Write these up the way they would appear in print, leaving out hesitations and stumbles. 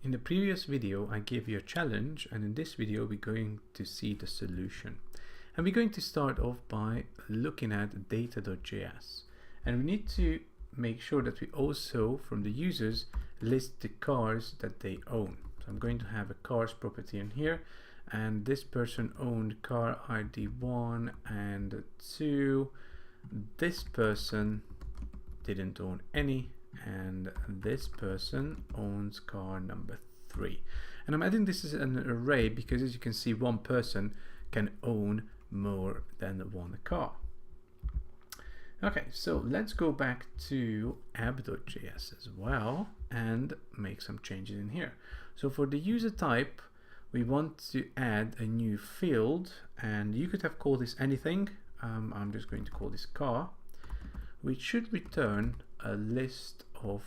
In the previous video, I gave you a challenge, and in this video, we're going to see the solution. And we're going to start off by looking at data.js. And we need to make sure that we also, from the users, list the cars that they own. So I'm going to have a cars property in here, and this person owned car ID 1 and 2. This person didn't own any, and this person owns car number 3. And I'm adding this as an array because, as you can see, one person can own more than one car. Okay, so let's go back to app.js as well and make some changes in here. So for the user type, we want to add a new field, and you could have called this anything. I'm just going to call this car, which should return a list of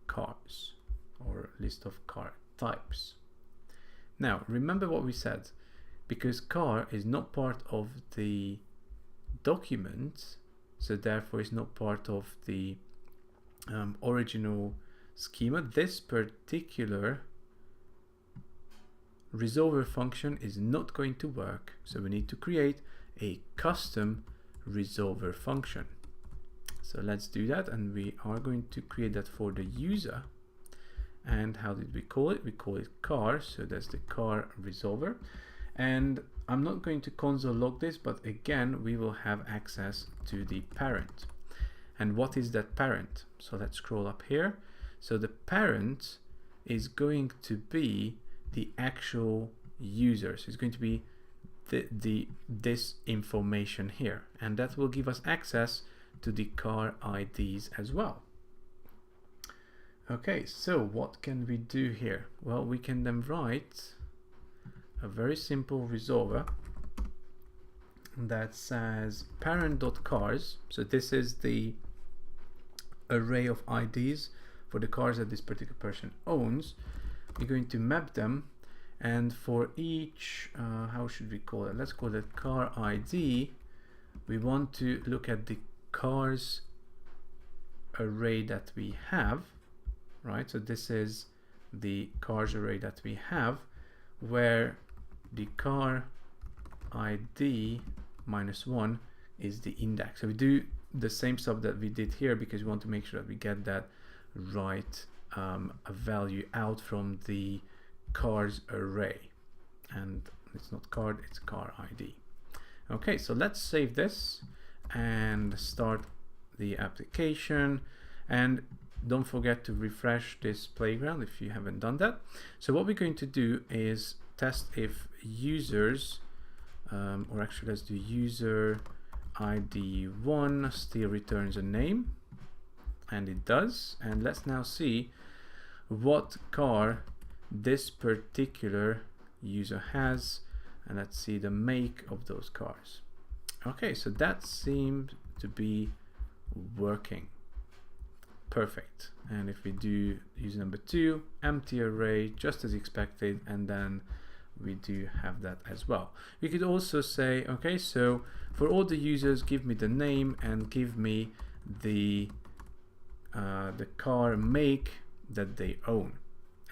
cars or a list of car types. Now, remember what we said, because car is not part of the document, so therefore it's not part of the original schema. This particular resolver function is not going to work, so we need to create a custom resolver function. So let's do that, and we are going to create that for the user. And how did we call it? We call it car, so that's the car resolver. And I'm not going to console log this, but again, we will have access to the parent. And what is that parent? So let's scroll up here. So the parent is going to be the actual user. So it's going to be this information here, and that will give us access to the car IDs as well. Okay, so what can we do here? Well, we can then write a very simple resolver that says parent.cars. So this is the array of IDs for the cars that this particular person owns. We're going to map them, and for each, how should we call it? Let's call it car ID. We want to look at the cars array that we have, right? So this is the cars array that we have, where the car ID -1 is the index. So we do the same stuff that we did here because we want to make sure that we get that right a value out from the cars array, and it's not card, it's car ID. Okay, so let's save this and start the application, and don't forget to refresh this playground if you haven't done that. So what we're going to do is test if users, or actually let's do user ID 1 still returns a name, and it does. And let's now see what car this particular user has, and let's see the make of those cars. Okay, so that seems to be working. Perfect. And if we do user number 2, empty array, just as expected, and then we do have that as well. We could also say, okay, so for all the users, give me the name and give me the car make that they own.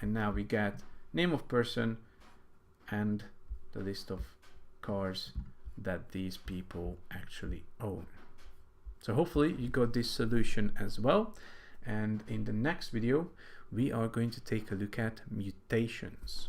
And now we get name of person and the list of cars that these people actually own. So hopefully you got this solution as well. And in the next video, we are going to take a look at mutations.